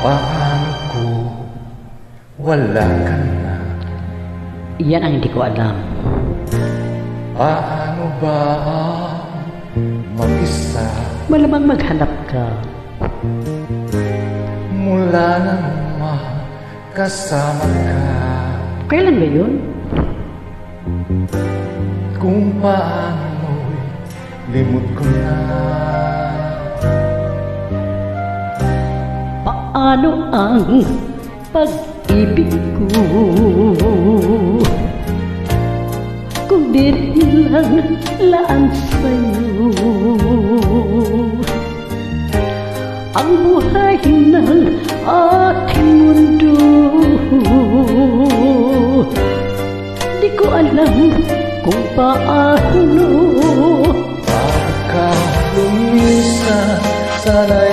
Paano ko wala ka na? Iyan ang hindi ko alam. Paano ba mag-isa? Malamang maghanap ka. Mula nang makasama ka. Kailan ba yun? Kung paano'y limot ko na. Paano ang pag-ibig ko kung di rin lang laan sa'yo? Ang buhay ng ating mundo, di ko alam kung paano. Pagka lumisan, sana